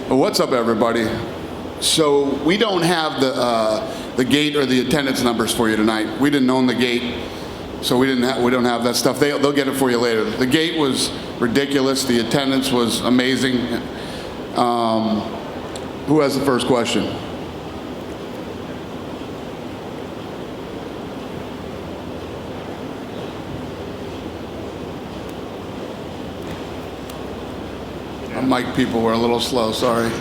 Well, what's up, everybody? So we don't have the gate or the attendance numbers for you tonight. We didn't own the gate, so we don't have that stuff. They'll get it for you later. The gate was ridiculous. The attendance was amazing. Who has the first question? Mic people were a little slow, sorry.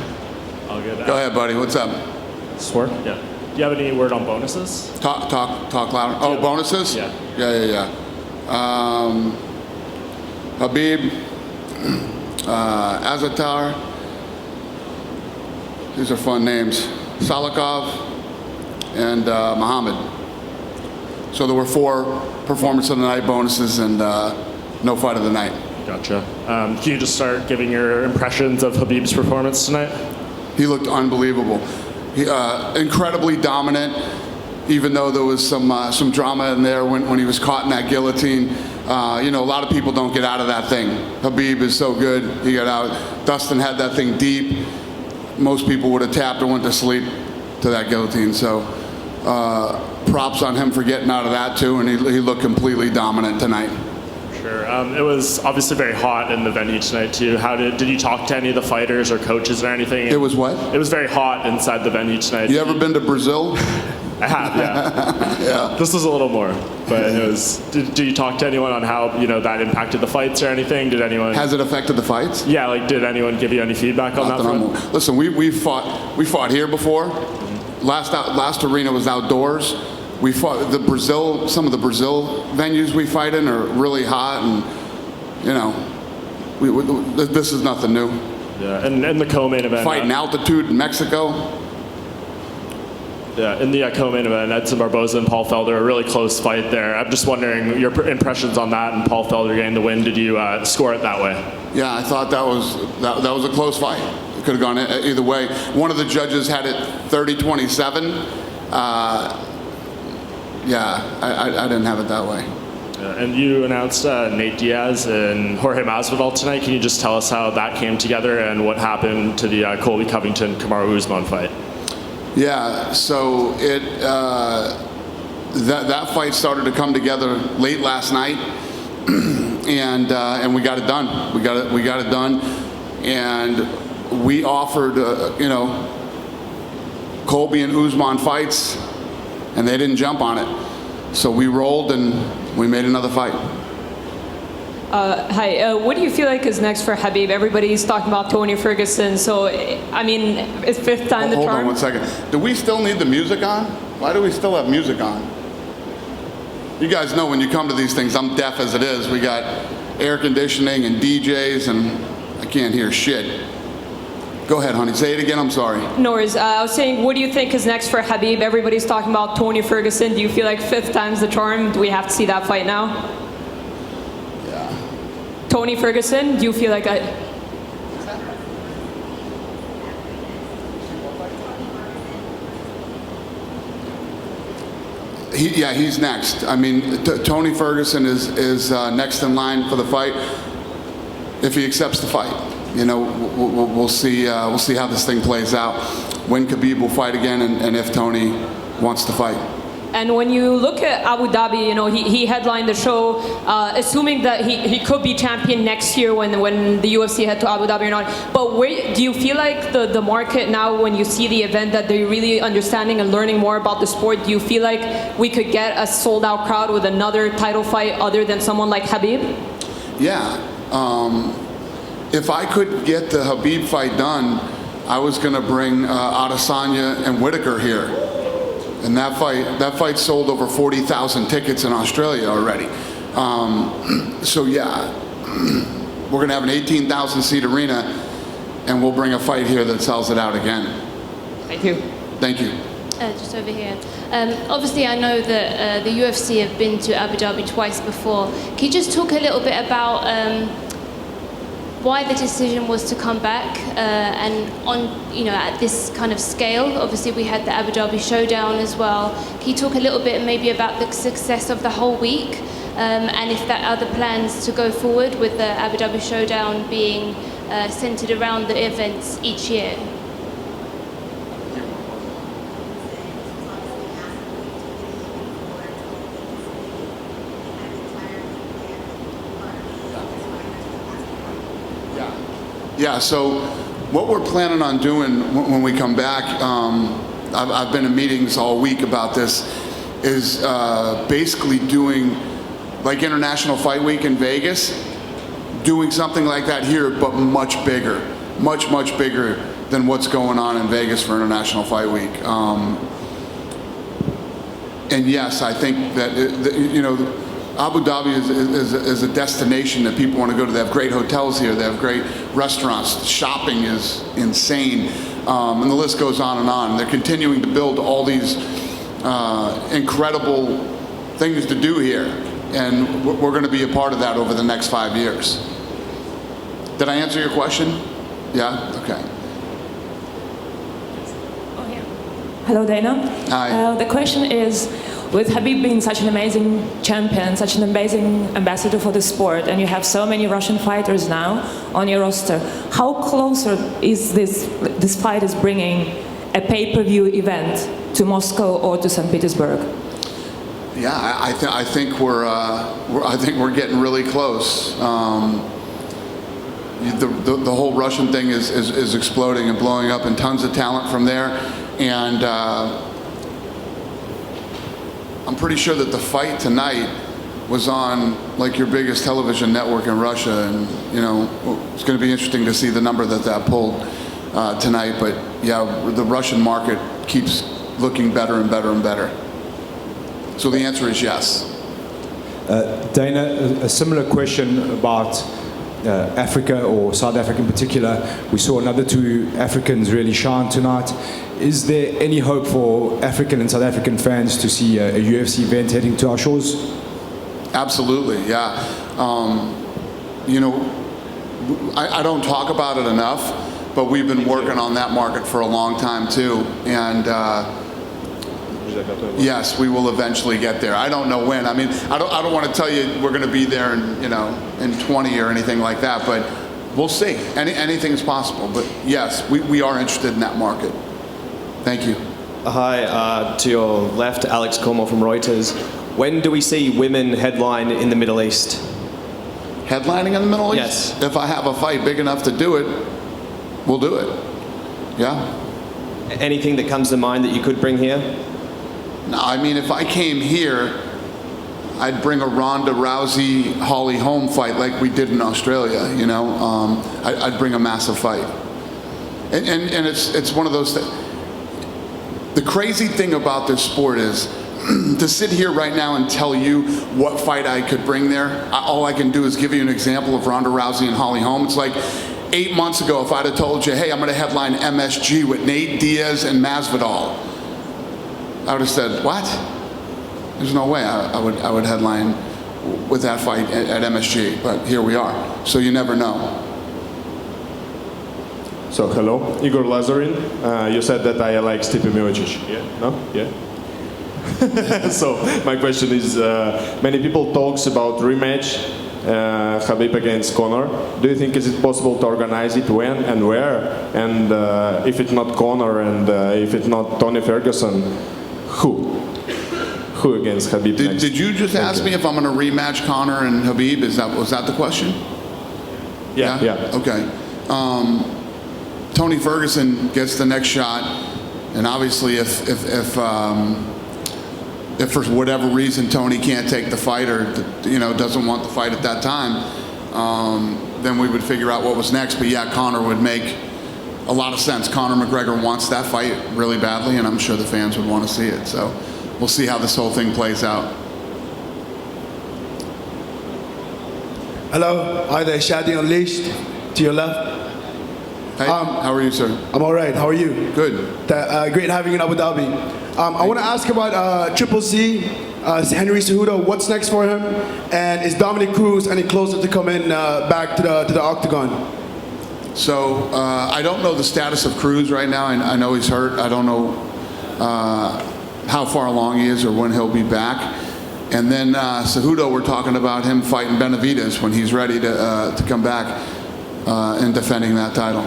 All good. Go ahead, buddy. What's up? Swerve? Yeah. Do you have any word on bonuses? Talk louder. Oh, bonuses? Yeah. Yeah. Habib, Azatar. These are fun names. Salikov and Muhammad. So there were 4 performance of the night bonuses and no fight of the night. Gotcha. Can you just start giving your impressions of Habib's performance tonight? He looked unbelievable. Incredibly dominant, even though there was some drama in there when he was caught in that guillotine. A lot of people don't get out of that thing. Habib is so good. He got out. Dustin had that thing deep. Most people would have tapped and went to sleep to that guillotine. So props on him for getting out of that too, and he looked completely dominant tonight. Sure. It was obviously very hot in the venue tonight too. Did you talk to any of the fighters or coaches or anything? It was what? It was very hot inside the venue tonight. You ever been to Brazil? I have, yeah. Yeah. This was a little more, but it was. Did you talk to anyone on how that impacted the fights or anything? Did anyone? Has it affected the fights? Yeah, did anyone give you any feedback on that front? Listen, we fought here before. Last arena was outdoors. We fought some of the Brazil venues we fight in are really hot, and this is nothing new. Yeah, and the co-main event. Fighting altitude in Mexico. Yeah, in the co-main event, Edson Barboza and Paul Felder, a really close fight there. I'm just wondering your impressions on that and Paul Felder getting the win. Did you score it that way? Yeah, I thought that was a close fight. It could have gone either way. One of the judges had it 30-27. Yeah, I didn't have it that way. And you announced Nate Diaz and Jorge Masvidal tonight. Can you just tell us how that came together and what happened to the Colby Covington-Kamaru Usman fight? Yeah, so that fight started to come together late last night, and we got it done. We got it done, and we offered Colby and Usman fights, and they didn't jump on it. So we rolled and we made another fight. Hi, what do you feel like is next for Habib? Everybody's talking about Tony Ferguson, so, I mean, it's 5th time the charm? Hold on 1 second. Do we still need the music on? Why do we still have music on? You guys know when you come to these things, I'm deaf as it is. We got air conditioning and DJs, and I can't hear shit. Go ahead, honey. Say it again. I'm sorry. No worries. I was saying, what do you think is next for Habib? Everybody's talking about Tony Ferguson. Do you feel like 5th time's the charm? Do we have to see that fight now? Yeah. Tony Ferguson, do you feel like that? He's next. I mean, Tony Ferguson is next in line for the fight if he accepts the fight. We'll see how this thing plays out. When Habib will fight again, and if Tony wants to fight. And when you look at Abu Dhabi, he headlined the show, assuming that he could be champion next year when the UFC head to Abu Dhabi or not. But do you feel like the market now, when you see the event, that they're really understanding and learning more about the sport? Do you feel like we could get a sold-out crowd with another title fight other than someone like Habib? Yeah. If I could get the Habib fight done, I was going to bring Adesanya and Whitaker here. And that fight sold over 40,000 tickets in Australia already. So yeah, we're going to have an 18,000 seat arena, and we'll bring a fight here that sells it out again. Thank you. Thank you. Just over here. Obviously, I know that the UFC have been to Abu Dhabi twice before. Can you just talk a little bit about why the decision was to come back and on, at this kind of scale? Obviously, we had the Abu Dhabi showdown as well. Can you talk a little bit maybe about the success of the whole week, and if there are other plans to go forward with the Abu Dhabi showdown being centered around the events each year? Yeah, so what we're planning on doing when we come back, I've been in meetings all week about this, is basically doing like International Fight Week in Vegas, doing something like that here, but much bigger, much bigger than what's going on in Vegas for International Fight Week. And yes, I think that, Abu Dhabi is a destination that people want to go to. They have great hotels here. They have great restaurants. Shopping is insane. And the list goes on and on. They're continuing to build all these incredible things to do here. And we're going to be a part of that over the next 5 years. Did I answer your question? Yeah? Okay. Oh, yeah. Hello, Dana. Hi. The question is, with Habib being such an amazing champion, such an amazing ambassador for the sport, and you have so many Russian fighters now on your roster, how closer is this fight is bringing a pay-per-view event to Moscow or to St. Petersburg? Yeah, I think we're getting really close. The whole Russian thing is exploding and blowing up, and tons of talent from there. And I'm pretty sure that the fight tonight was on like your biggest television network in Russia, and it's going to be interesting to see the number that pulled tonight. But yeah, the Russian market keeps looking better and better and better. So the answer is yes. Dana, a similar question about Africa, or South Africa in particular. We saw another two Africans really shine tonight. Is there any hope for African and South African fans to see a UFC event heading to our shores? Absolutely, yeah. I don't talk about it enough, but we've been working on that market for a long time too. And yes, we will eventually get there. I don't know when. I mean, I don't want to tell you we're going to be there in 20 or anything like that, but we'll see. Anything's possible. But yes, we are interested in that market. Thank you. Hi, to your left, Alex Como from Reuters. When do we see women headline in the Middle East? Headlining in the Middle East? Yes. If I have a fight big enough to do it, we'll do it. Yeah. Anything that comes to mind that you could bring here? No, I mean, if I came here, I'd bring a Ronda Rousey, Holly Holm fight like we did in Australia, I'd bring a massive fight. And it's one of those things. The crazy thing about this sport is to sit here right now and tell you what fight I could bring there, all I can do is give you an example of Ronda Rousey and Holly Holm. It's like 8 months ago if I'd have told you, hey, I'm going to headline MSG with Nate Diaz and Masvidal, I would have said, what? There's no way I would headline with that fight at MSG, but here we are. So you never know. So hello, Igor Lazarin. You said that I like Stipe Miocic. Yeah? No? Yeah? So my question is, many people talks about rematch, Habib against Conor. Do you think is it possible to organize it, when and where? And if it's not Conor, and if it's not Tony Ferguson, who? Who against Habib next? Did you just ask me if I'm going to rematch Conor and Habib? Was that the question? Yeah. Okay. Tony Ferguson gets the next shot, and obviously if for whatever reason Tony can't take the fight, or doesn't want the fight at that time, then we would figure out what was next. But yeah, Conor would make a lot of sense. Conor McGregor wants that fight really badly, and I'm sure the fans would want to see it. So we'll see how this whole thing plays out. Hello, hi there, Shadi Unleashed, to your left. Hey, how are you, sir? I'm all right, how are you? Good. Great having you in Abu Dhabi. I want to ask about Triple C, Henry Cejudo, what's next for him? And is Dominic Cruz any closer to coming back to the octagon? So I don't know the status of Cruz right now. I know he's hurt. I don't know how far along he is or when he'll be back. And then Cejudo, we're talking about him fighting Benavidez when he's ready to come back. in defending that title.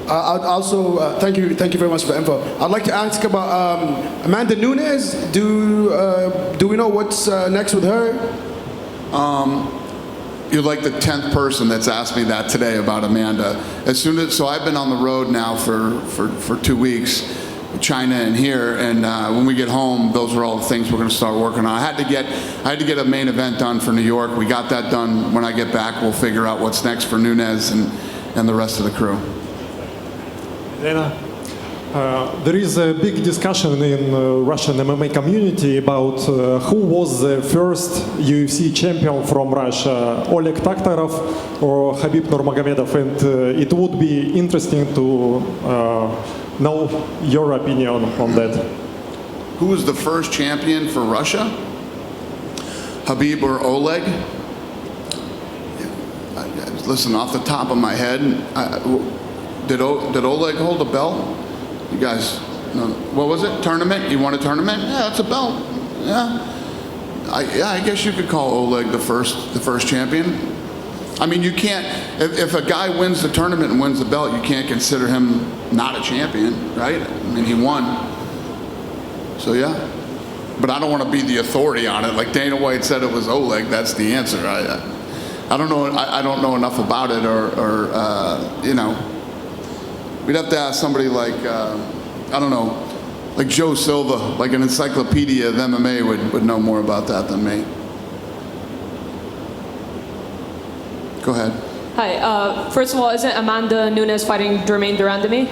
Thank you very much for the info. I'd like to ask about Amanda Nunez. Do we know what's next with her? You're like the 10th person that's asked me that today about Amanda. So I've been on the road now for 2 weeks, China and here, and when we get home, those are all the things we're going to start working on. I had to get a main event done for New York. We got that done. When I get back, we'll figure out what's next for Nunez and the rest of the crew. Dana, there is a big discussion in Russian MMA community about who was the first UFC champion from Russia, Oleg Taktarov or Habib Nurmagomedov, and it would be interesting to know your opinion on that. Who was the first champion for Russia? Habib or Oleg? Listen, off the top of my head, did Oleg hold a belt? You guys, no, what was it? Tournament? You won a tournament? Yeah, it's a belt. Yeah. I guess you could call Oleg the first champion. I mean, you can't. If a guy wins the tournament and wins the belt, you can't consider him not a champion, right? I mean, he won. So yeah. But I don't want to be the authority on it. Like Dana White said, it was Oleg. That's the answer. I don't know. I don't know enough about it, or you know. We'd have to ask somebody like, I don't know, like Joe Silva, like an encyclopedia of MMA would know more about that than me. Go ahead. Hi. First of all, isn't Amanda Nunez fighting Jermaine Durandamy?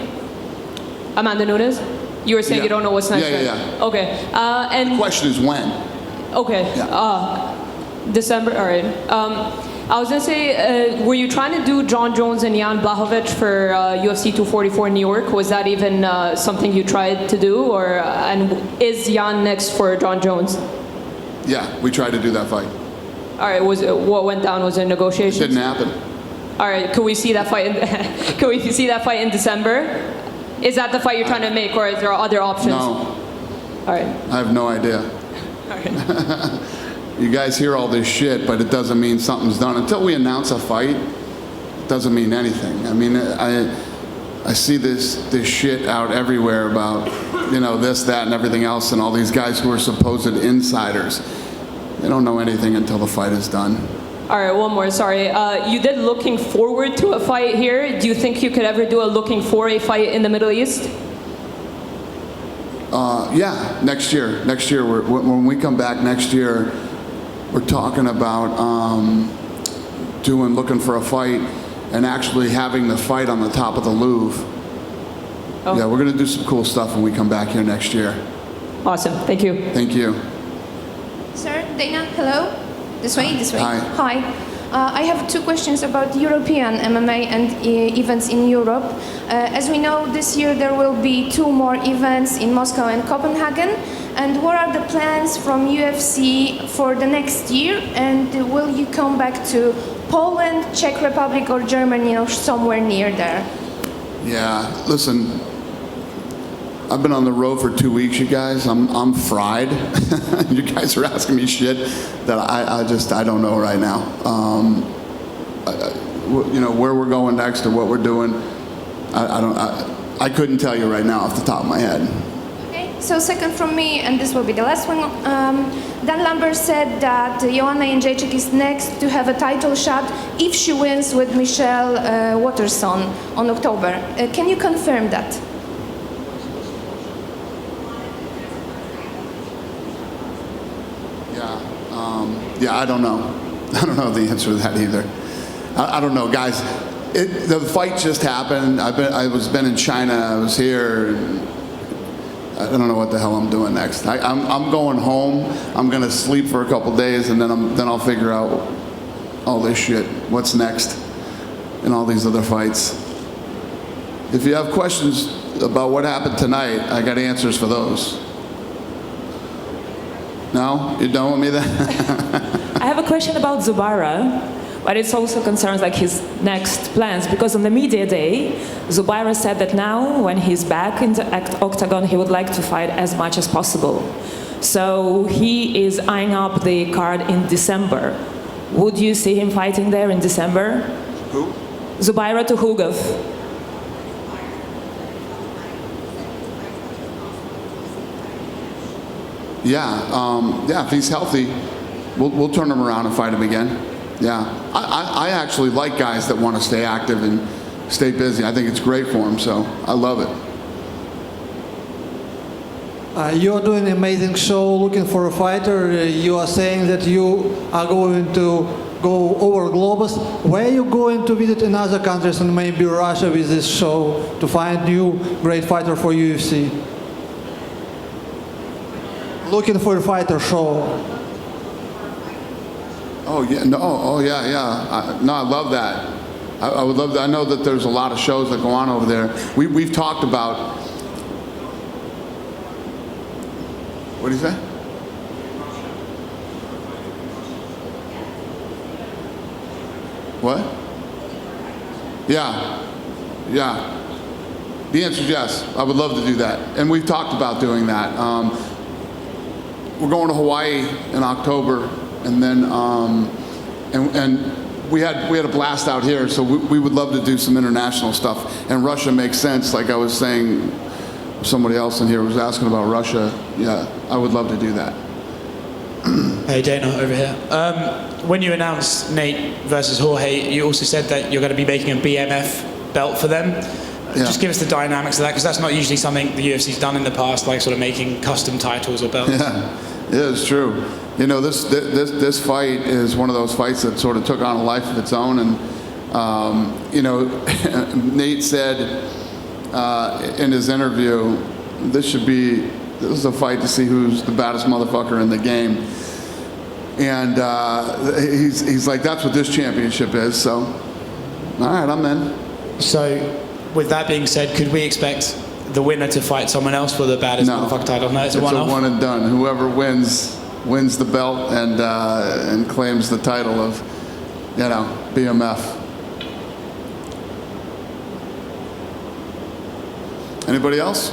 Amanda Nunez? You were saying you don't know what's next. Yeah. Okay. And The question is when. okay. Yeah. December. All right. I was gonna say, were you trying to do John Jones and Jan Blachowicz for UFC 244 in New York? Was that even something you tried to do, or and is Jan next for John Jones? Yeah, we tried to do that fight. All right. What went down? Was it negotiations? Didn't happen. All right. Could we see that fight? Could we see that fight in December? Is that the fight you're trying to make, or is there other options? No. All right. I have no idea. All right. You guys hear all this shit, but it doesn't mean something's done. Until we announce a fight, it doesn't mean anything. I mean, I see this shit out everywhere about, you know, this, that, and everything else, and all these guys who are supposed insiders. They don't know anything until the fight is done. All right, one more, sorry. You did looking forward to a fight here. Do you think you could ever do a looking for a fight in the Middle East? Yeah, next year. Next year, when we come back next year, we're talking about looking for a fight and actually having the fight on the top of the Louvre. Oh. Yeah, we're going to do some cool stuff when we come back here next year. Awesome, thank you. Thank you. Sir, Dana, hello. This way. Hi. Hi. I have two questions about European MMA and events in Europe. As we know, this year there will be 2 more events in Moscow and Copenhagen. And what are the plans from UFC for the next year? And will you come back to Poland, Czech Republic, or Germany, or somewhere near there? Yeah, listen, I've been on the road for 2 weeks, you guys. I'm fried. You guys are asking me shit that I don't know right now. You know, where we're going next or what we're doing, I couldn't tell you right now off the top of my head. Okay, so second from me, and this will be the last one. Dan Lambert said that Joanna Jędrzejczyk is next to have a title shot if she wins with Michelle Waterson on October. Can you confirm that? Yeah, I don't know. I don't know the answer to that either. I don't know, guys. The fight just happened. I've been in China. I was here. I don't know what the hell I'm doing next. I'm going home. I'm gonna sleep for a couple days, and then I'll figure out all this shit. What's next, and all these other fights. If you have questions about what happened tonight, I got answers for those. No, you don't want me there. I have a question about Zubaira, but it also concerns like his next plans, because on the media day, Zubaira said that now when he's back in the octagon, he would like to fight as much as possible. So he is eyeing up the card in December. Would you see him fighting there in December? Who? Zubaira Tukhugov. Yeah, if he's healthy, we'll turn him around and fight him again. Yeah, I actually like guys that want to stay active and stay busy. I think it's great for him, so I love it. You're doing an amazing show looking for a fighter. You are saying that you are going to go over globus. Where are you going to visit in other countries and maybe Russia with this show to find new great fighter for UFC? Looking for a fighter show. Oh yeah, no, oh yeah. I love that. I would love that. I know that there's a lot of shows that go on over there. We've talked about. What do you say? What? Yeah. The answer is yes. I would love to do that, and we've talked about doing that. We're going to Hawaii in October, and then and we had a blast out here, so we would love to do some international stuff. And Russia makes sense, like I was saying. Somebody else in here was asking about Russia. Yeah, I would love to do that. Hey, Dana, over here. When you announced Nate versus Jorge, you also said that you're going to be making a BMF belt for them. Yeah. Just give us the dynamics of that, because that's not usually something the UFC's done in the past, like sort of making custom titles or belts. Yeah, it's true. You know, this fight is one of those fights that sort of took on a life of its own, and you know, Nate said in his interview, this is a fight to see who's the baddest motherfucker in the game. And he's like, that's what this championship is. So, all right, I'm in. So, with that being said, could we expect the winner to fight someone else for the baddest motherfucker title? No, it's a one-off. It's a one and done. Whoever wins the belt and claims the title of, you know, BMF. Anybody else?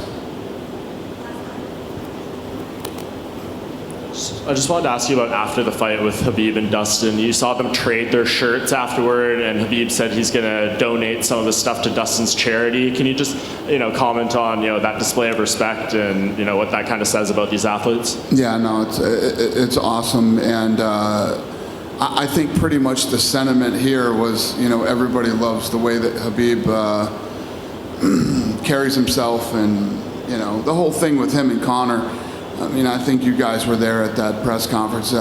I just wanted to ask you about after the fight with Habib and Dustin. You saw them trade their shirts afterward, and Habib said he's going to donate some of his stuff to Dustin's charity. Can you just, you know, comment on, you know, that display of respect and, you know, what that kind of says about these athletes? Yeah, no, it's awesome, and I think pretty much the sentiment here was, you know, everybody loves the way that Habib carries himself, and, you know, the whole thing with him and Conor. I mean, I think you guys were there at that press conference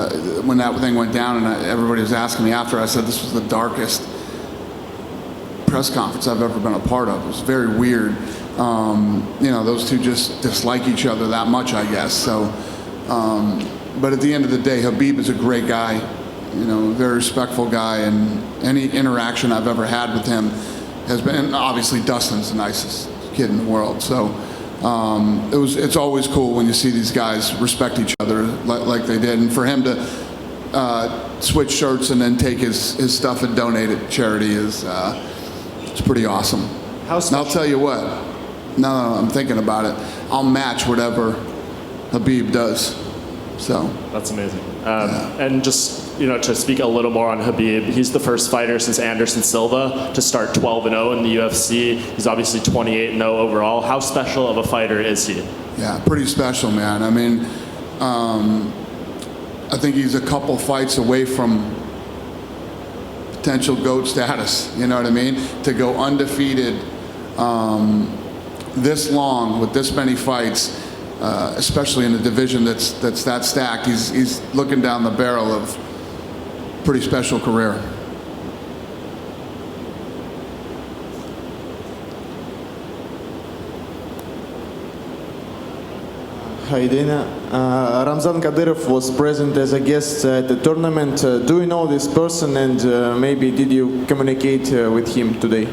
when that thing went down, and everybody was asking me after. I said this was the darkest press conference I've ever been a part of. It was very weird. You know, those two just dislike each other that much, I guess. So, but at the end of the day, Habib is a great guy, you know, very respectful guy, and any interaction I've ever had with him has been, and obviously Dustin's the nicest kid in the world. So. It's always cool when you see these guys respect each other like they did, and for him to switch shirts and then take his stuff and donate it to charity is it's pretty awesome. And I'll tell you what, no, I'm thinking about it. I'll match whatever Habib does. So that's amazing. And just, you know, to speak a little more on Habib, he's the first fighter since Anderson Silva to start 12-0 in the UFC. He's obviously 28-0 overall. How special of a fighter is he? Yeah, pretty special, man. I mean, I think he's a couple fights away from potential GOAT status. You know what I mean? To go undefeated this long with this many fights. Especially in a division that's that stacked, he's looking down the barrel of a pretty special career. Hi, Dana. Ramzan Kadyrov was present as a guest at the tournament. Do you know this person, and maybe did you communicate with him today?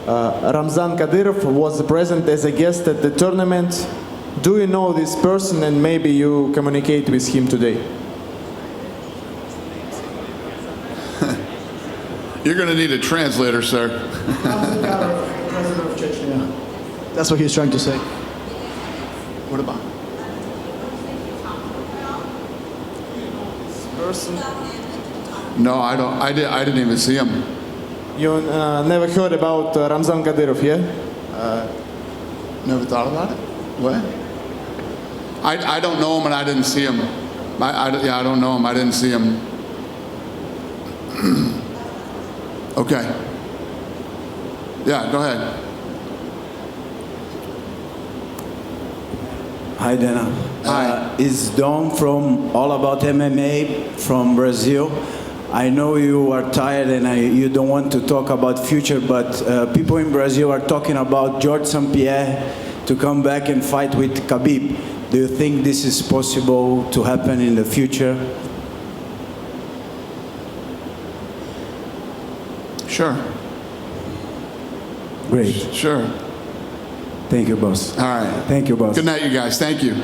Ramzan Kadyrov was present as a guest at the tournament. Do you know this person, and maybe you communicate with him today? You're going to need a translator, sir. President of Chechnya. That's what he was trying to say. What about? Person. No, I don't. I didn't even see him. You never heard about Ramzan Kadyrov, yeah? Never thought about it. What? I don't know him and I didn't see him. I don't know him. I didn't see him. Okay. Yeah, go ahead. Hi, Dana. Hi. It's Dom from All About MMA from Brazil. I know you are tired and you don't want to talk about future, but people in Brazil are talking about George St. Pierre to come back and fight with Habib. Do you think this is possible to happen in the future? Sure. Great. Sure. Thank you, boss. All right. Thank you, boss. Good night, you guys. Thank you.